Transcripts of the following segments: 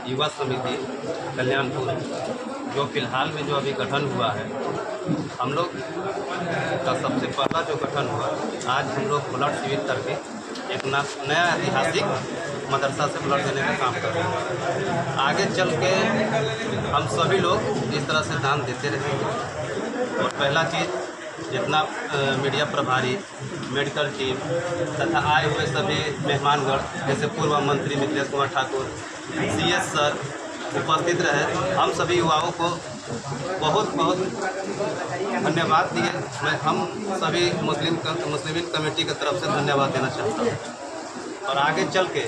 युवा समिति कल्याणपुर जो फिलहाल में जो अभी गठन हुआ है, हम लोग का सबसे पहला जो गठन हुआ, आज हम लोग ब्लड शिविर करके एक नया ऐतिहासिक मदरसा से ब्लड देने का काम कर रहे हैं। आगे चल के हम सभी लोग इस तरह से दान देते रहेंगे। और पहला चीज़, जितना मीडिया प्रभारी, मेडिकल टीम तथा आए हुए सभी मेहमानगण जैसे पूर्व मंत्री मिथिलेश कुमार ठाकुर, CS सर उपस्थित रहे, हम सभी युवाओं को बहुत बहुत धन्यवाद दिए। मैं हम सभी मुस्लिम कमेटी की तरफ से धन्यवाद देना चाहता हूँ। और आगे चल के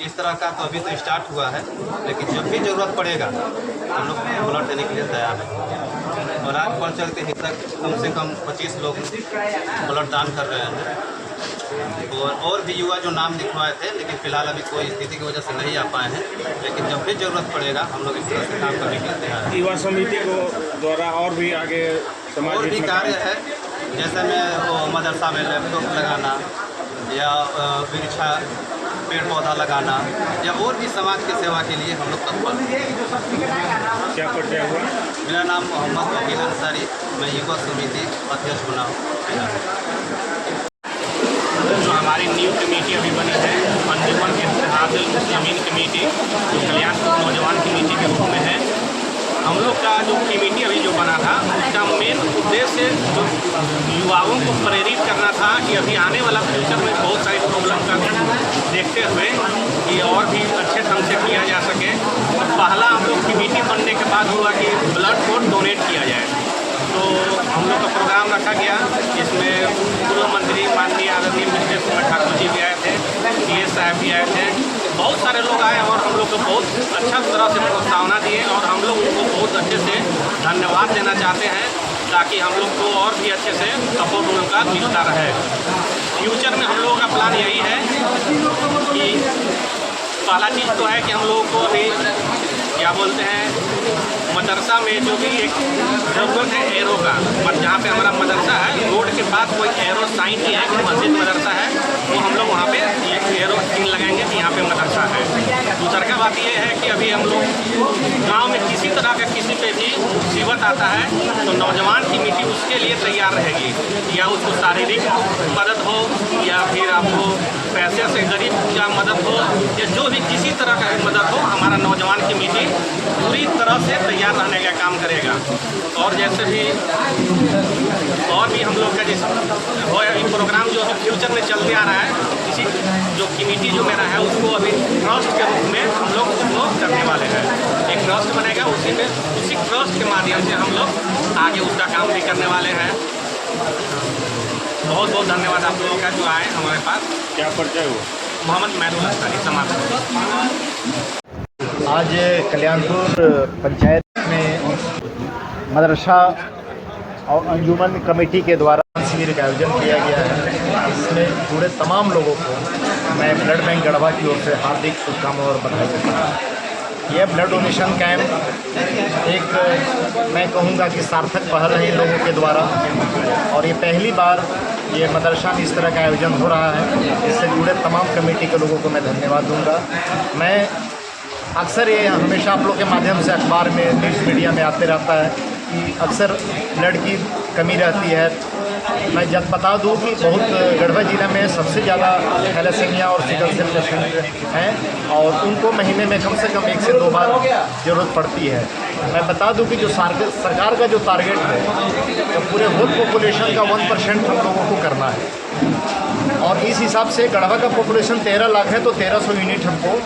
इस तरह का तो अभी तो स्टार्ट हुआ है, लेकिन जब भी ज़रूरत पड़ेगा हम लोग ब्लड देने के लिए तैयार हैं। और आज बढ़ चल के हिस्सा कम से कम 25 लोग ब्लड दान कर रहे हैं। और भी युवा जो नाम लिखवाए थे, लेकिन फिलहाल अभी कोई स्थिति की वजह से नहीं आ पाए हैं, लेकिन जब भी ज़रूरत पड़ेगा हम लोग इस तरह से काम करने के लिए तैयार हैं। युवा समिति को द्वारा और भी आगे समाज और भी कार्य है, जैसे में वो मदरसा में लैपटॉप लगाना या वृक्षा पेड़ पौधा लगाना या और भी समाज की सेवा के लिए हम लोग तत्पर हैं। क्या परिचय हुआ? मेरा नाम मोहम्मद वकील अंसारी, मैं युवा समिति अध्यक्ष बना हूँ। जो हमारी न्यू कमेटी अभी बनी है, अंजुमन इत्तेहादुल मुस्लिमीन कमेटी, जो कल्याणपुर नौजवान कमेटी के रूप में है। हम लोग का जो कमेटी अभी जो बना था, उसका मेन उद्देश्य जो युवाओं को प्रेरित करना था कि अभी आने वाला फ्यूचर में बहुत सारी प्रॉब्लम का देखते हुए कि और भी अच्छे ढंग से किया जा सके। पहला हम लोग कमेटी बनने के बाद हुआ कि ब्लड को डोनेट किया जाए, तो हम लोग का प्रोग्राम रखा गया, जिसमें पूर्व मंत्री माननीय आदरणीय मिथिलेश कुमार ठाकुर जी भी आए थे, CS साहब भी आए थे, बहुत सारे लोग आए और हम लोग को बहुत अच्छा तरह से प्रोत्साहन दिए। और हम लोग उनको बहुत अच्छे से धन्यवाद देना चाहते हैं, ताकि हम लोग को और भी अच्छे से सपोर्ट उनका मिलता रहे। फ्यूचर में हम लोगों का प्लान यही है कि पहला चीज़ तो है कि हम लोगों को अभी क्या बोलते हैं, मदरसा में जो भी एक ज़रूरत है एरो का, पर जहाँ पे हमारा मदरसा है रोड के पास कोई एरो साइन नहीं है कि मस्जिद मदरसा है, तो हम लोग वहाँ पे एक एरो साइन लगाएंगे कि यहाँ पे मदरसा है। दूसरा का बात ये है कि अभी हम लोग गांव में किसी तरह का किसी पे भी मुसीबत आता है तो नौजवान कमेटी उसके लिए तैयार रहेगी, या उसको शारीरिक मदद हो या फिर आपको पैसे से गरीब का मदद हो या जो भी किसी तरह का मदद हो, हमारा नौजवान कमेटी पूरी तरह से तैयार रहने का काम करेगा। और जैसे भी और भी हम लोग का जैसे हो प्रोग्राम जो अभी फ्यूचर में चलते आ रहा है, इसी जो कमेटी जो मेरा है उसको अभी ट्रस्ट के रूप में हम लोग उसको करने वाले हैं। एक ट्रस्ट बनेगा, उसी ट्रस्ट के माध्यम से हम लोग आगे उसका काम भी करने वाले हैं। बहुत बहुत धन्यवाद आप लोगों का जो आए हमारे पास। क्या परिचय हुआ? मोहम्मद मैदुल अंसारी, समाज। आज कल्याणपुर पंचायत में मदरसा और अंजुमन कमेटी के द्वारा शिविर का आयोजन किया गया है। इसमें जुड़े तमाम लोगों को मैं ब्लड बैंक गढ़वा की ओर से हार्दिक शुभकामनाएं और बधाई देता हूँ। यह ब्लड डोनेशन कैंप एक मैं कहूँगा कि सार्थक पहल है इन लोगों के द्वारा, और ये पहली बार ये मदरसा में इस तरह का आयोजन हो रहा है। इससे जुड़े तमाम कमेटी के लोगों को मैं धन्यवाद दूंगा। मैं अक्सर ये हमेशा आप लोग के माध्यम से अखबार में, न्यूज़ मीडिया में आते रहता है कि अक्सर ब्लड की कमी रहती है। मैं जब बता दूं कि बहुत गढ़वा जिला में सबसे ज़्यादा थैलेसीमिया और सिकल सेल पेशेंट हैं, और उनको महीने में कम से कम 1 से 2 बार ज़रूरत पड़ती है। मैं बता दूं कि जो सरकार का जो टारगेट है, तो पूरे होल पॉपुलेशन का 1% हम लोगों को करना है, और इस हिसाब से गढ़वा का पॉपुलेशन 13 लाख है, तो 1300 यूनिट हमको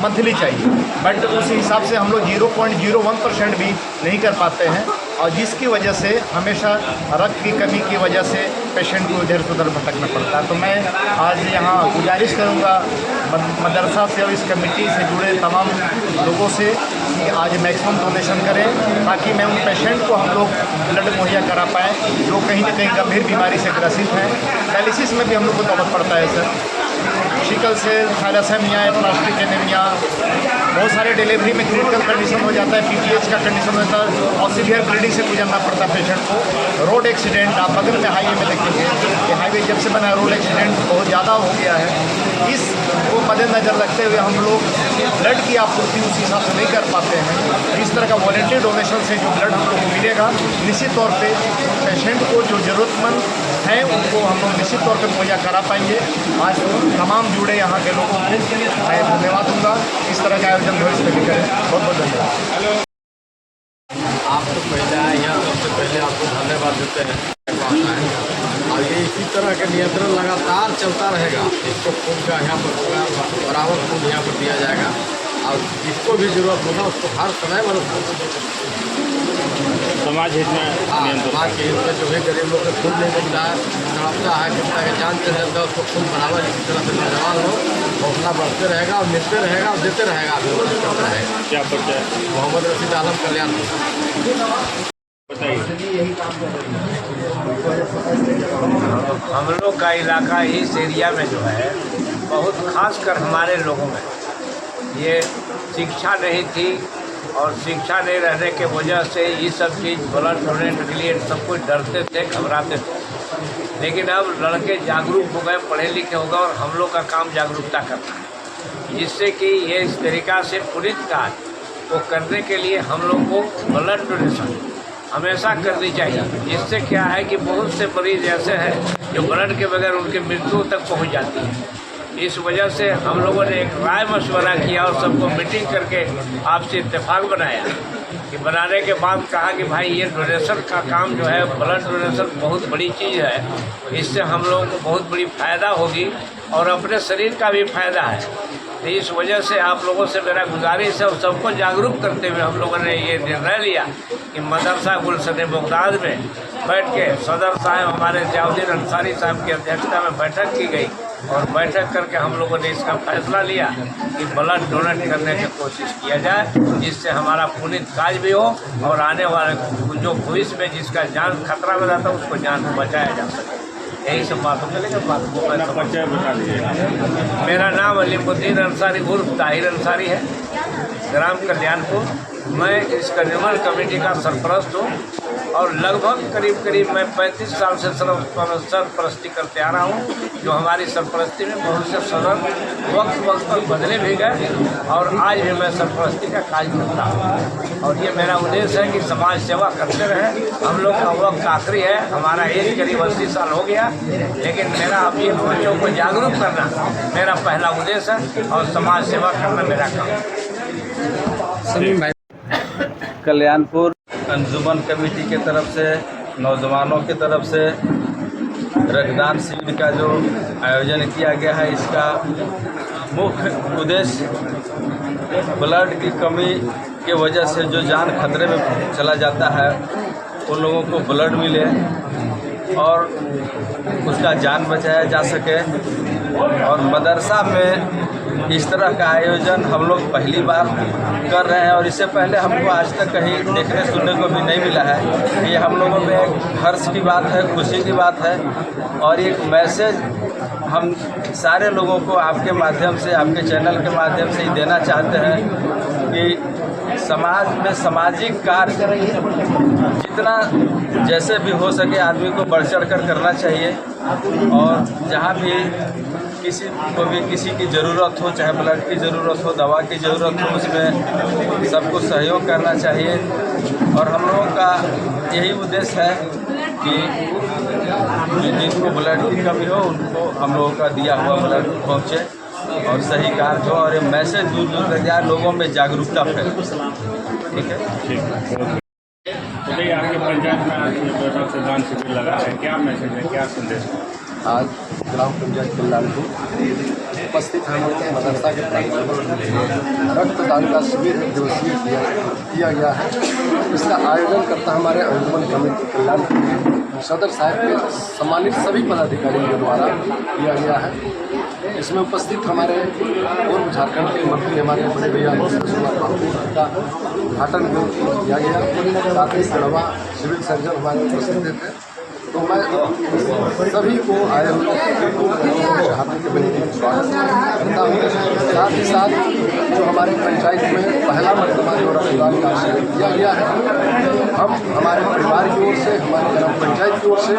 मंथली चाहिए। बट उस हिसाब से हम लोग 0.01% भी नहीं कर पाते हैं, और जिसकी वजह से हमेशा रक्त की कमी की वजह से पेशेंट को इधर से उधर भटकना पड़ता है। तो मैं आज यहाँ गुजारिश करूँगा मदरसा से और इस कमेटी से जुड़े तमाम लोगों से कि आज मैक्सिमम डोनेशन करें, ताकि मैं उन पेशेंट को हम लोग ब्लड मुहैया करा पाएँ जो कहीं ना कहीं गंभीर बीमारी से ग्रसित हैं। डायलिसिस में भी हम लोग को नौबत पड़ता है sir, sickle cell, thalassemia, plastic anemia, बहुत सारे डिलीवरी में क्रिटिकल कंडीशन हो जाता है, पीटीएच का कंडीशन होता है और सीवियर ब्लीडिंग से गुजरना पड़ता है पेशेंट को। रोड एक्सीडेंट आप बगल में हाईवे में देखेंगे कि हाईवे जब से बना है रोड एक्सीडेंट बहुत ज़्यादा हो गया है। इस को मद्देनज़र रखते हुए हम लोग ब्लड की आपूर्ति उस हिसाब से नहीं कर पाते हैं। इस तरह का वॉलंटरी डोनेशन से जो ब्लड हम लोग को मिलेगा, निश्चित तौर पे पेशेंट को जो ज़रूरतमंद हैं उनको हम लोग निश्चित तौर पे मुहैया करा पाएंगे। आज तमाम जुड़े यहाँ के लोगों को मैं धन्यवाद दूँगा। इस तरह का आयोजन भविष्य में भी करें। बहुत बहुत धन्यवाद। आप तो पहले आए यहाँ, सबसे पहले आपको धन्यवाद देते हैं। और ये इसी तरह के नियंत्रण लगातार चलता रहेगा। इसको खून का यहाँ पर बराबर खून यहाँ पर दिया जाएगा और जिसको भी जरूरत होगा उसको हर समय मदद समाज हित में नियंत्रण। समाज के हित में जो है गरीब लोग को खून नहीं मिलता है, तड़पता है, कितना के जान चले जाता है, उसको खून बढ़ावा जिस तरह से नौजवान लोग हौसला बढ़ते रहेगा और मिलते रहेगा और देते रहेगा, अभिवादन करता रहेगा। क्या परिचय? मोहम्मद रशीद आलम, कल्याणपुर। बताइए। हम लोग का इलाका इस एरिया में जो है बहुत खास कर हमारे लोगों में ये शिक्षा नहीं थी और शिक्षा नहीं रहने के वजह से ये सब चीज़ ब्लड डोनेट के लिए सब कुछ डरते थे, घबराते थे। लेकिन अब लड़के जागरूक हो गए, पढ़े लिखे हो गए और हम लोग का काम जागरूकता करना है, जिससे कि ये इस तरीक़ा से पुनीत कार्य को करने के लिए हम लोग को ब्लड डोनेशन हमेशा करनी चाहिए। जिससे क्या है कि बहुत से मरीज ऐसे हैं जो ब्लड के बगैर उनकी मृत्यु तक पहुंच जाती है। इस वजह से हम लोगों ने एक राय मशवरा किया और सबको मीटिंग करके आपसे इत्तेफाक बनाया कि बनाने के बाद कहा कि भाई ये डोनेशन का काम जो है, ब्लड डोनेशन बहुत बड़ी चीज़ है, इससे हम लोगों को बहुत बड़ी फ़ायदा होगी और अपने शरीर का भी फ़ायदा है। तो इस वजह से आप लोगों से मेरा गुजारिश है और सबको जागरूक करते हुए हम लोगों ने ये निर्णय लिया कि मदरसा गुलशन बगदाद में बैठ के सदर साहब हमारे जियाउद्दीन अंसारी साहब की अध्यक्षता में बैठक की गई और बैठक करके हम लोगों ने इसका फैसला लिया कि ब्लड डोनेट करने की कोशिश किया जाए, जिससे हमारा पुनीत काज भी हो और आने वाले जो भविष्य में जिसका जान खतरा में रहता है उसको जान को बचाया जा सके। यही सब बातों के लिए बात को मैं परिचय बता दीजिए। मेरा नाम अलीमुद्दीन अंसारी उर्फ ताहिर अंसारी है, ग्राम कल्याणपुर। मैं इस कंज्यूमर कमेटी का सरपरस्त हूँ और लगभग करीब मैं 35 साल से सरपरस्ती करते आ रहा हूँ। जो हमारी सरपरस्ती में बहुत से सदर वक्त पर बदले भी गए और आज भी मैं सरपरस्ती का कार्य करता हूँ और ये मेरा उद्देश्य है कि समाज सेवा करते रहें। हम लोग का वक्त आखिरी है, हमारा एज करीब 80 साल हो गया, लेकिन मेरा अभी बच्चों को जागरूक करना मेरा पहला उद्देश्य है और समाज सेवा करना मेरा काम। कल्याणपुर अंजुमन कमेटी के तरफ से नौजवानों की तरफ से रक्तदान शिविर का जो आयोजन किया गया है, इसका मुख्य उद्देश्य ब्लड की कमी के वजह से जो जान खतरे में चला जाता है उन लोगों को ब्लड मिले और उसका जान बचाया जा सके। और मदरसा में इस तरह का आयोजन हम लोग पहली बार कर रहे हैं और इससे पहले हमको आज तक कहीं देखने सुनने को भी नहीं मिला है। ये हम लोगों में एक हर्ष की बात है, खुशी की बात है और एक मैसेज हम सारे लोगों को आपके माध्यम से, आपके चैनल के माध्यम से ही देना चाहते हैं कि समाज में सामाजिक कार्य जितना जैसे भी हो सके आदमी को बढ़ चढ़ कर करना चाहिए और जहाँ भी किसी को भी किसी की ज़रूरत हो, चाहे ब्लड की ज़रूरत हो, दवा की ज़रूरत हो, उसमें सबको सहयोग करना चाहिए। और हम लोगों का यही उद्देश्य है कि जिनको ब्लड की कमी हो उनको हम लोगों का दिया हुआ ब्लड पहुँचे और सही कार्य हो और ये मैसेज दूर दूर तक जाए, लोगों में जागरूकता फैले। ठीक है, ठीक। तो आपके पंचायत में आज रक्तदान शिविर लगा है, क्या मैसेज है, क्या संदेश है? आज ग्राम पंचायत कल्याणपुर उपस्थित हमारे मदरसा के प्रांगण रक्तदान का शिविर दिवसीय किया गया है। इसका आयोजन करता हमारे अंजुमन कमेटी कल्याणपुर सदर साहब के सम्मानित सभी पदाधिकारियों के द्वारा किया गया है। इसमें उपस्थित हमारे पूर्व झारखंड के मंत्री हमारे बड़े भैया का उद्घाटन किया गया। साथ ही सड़वा सिविल सर्जन हमारे उपस्थित थे तो मैं सभी को आए हुए हार्दिक अभिनंदन स्वागत करता हूँ। साथ ही साथ जो हमारे पंचायत में पहला मरतबा जो रक्तदान का शिविर किया गया है, हम हमारे परिवार की ओर से, हमारे ग्राम पंचायत की ओर से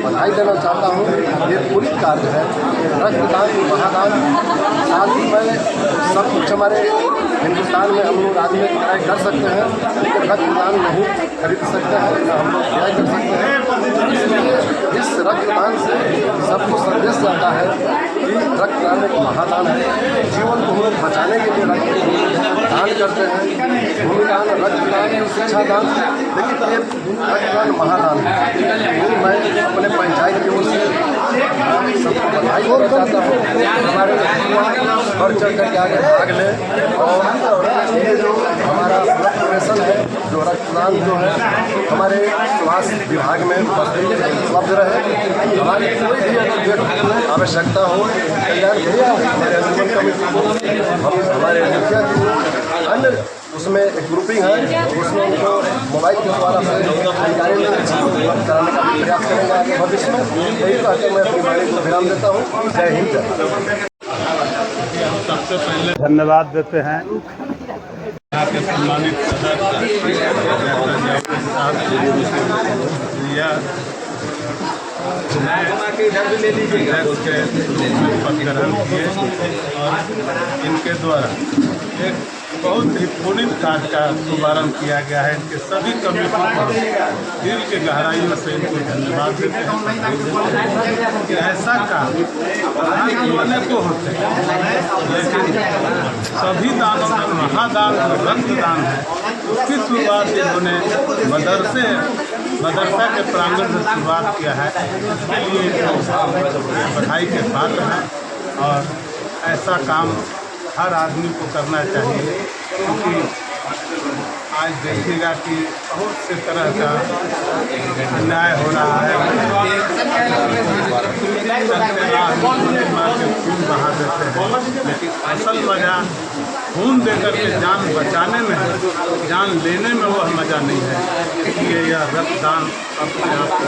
बधाई देना चाहता हूँ। ये पूरी कार्य है रक्तदान महादान। साथ ही में सब कुछ हमारे हिंदुस्तान में हम लोग आदमी क्रय कर सकते हैं, लेकिन रक्तदान नहीं खरीद सकते हैं, न हम लोग क्रय कर सकते हैं। इसलिए इस रक्तदान से सबको संदेश जाता है कि रक्तदान एक महादान है। जीवन को हम लोग बचाने के लिए रक्तदान करते हैं। भूमिदान, रक्तदान, शिक्षा दान, लेकिन ये रक्तदान महादान है। मैं अपने पंचायत की ओर से सबको बधाई देना चाहता हूँ। हमारे बढ़ चढ़ करके आगे भाग लें और ये जो हमारा ब्लड डोनेशन है, जो रक्तदान जो है हमारे स्वास्थ्य विभाग में उपलब्ध रहे। हमारी कोई भी अगर आवश्यकता हो कल्याण भैया हमारे अंजुमन कमेटी को, हम हमारे मुखिया जी अन्य उसमें एक ग्रुपिंग है, उसमें उनको मोबाइल के द्वारा से जानकारी उपलब्ध कराने का भी प्रयास करेंगे आगे भविष्य में। यही कहकर मैं अपनी वाणी को विराम देता हूँ। जय हिंद, जय। सबसे पहले धन्यवाद देते हैं यहाँ के सम्मानित सदस्य ग्रहण किए और इनके द्वारा एक बहुत ही पुण्य कार्य का शुभारम्भ किया गया है। इनके सभी कमिटियों को दिल के गहराइयों से इनको धन्यवाद देते हैं कि ऐसा काम बने को होते हैं, लेकिन सभी दानों में महादान रक्तदान है। उसकी शुरुआत इन्होंने मदरसा के प्रांगण से शुरुआत किया है। इसके लिए बधाई के पात्र हैं और ऐसा काम हर आदमी को करना चाहिए, क्योंकि आज देखिएगा कि बहुत से तरह का अन्याय हो रहा है। खून बहा देते हैं, लेकिन असल मज़ा खून देकर के जान बचाने में है, जान लेने में वह मज़ा नहीं है। इसलिए यह रक्तदान अपने आप को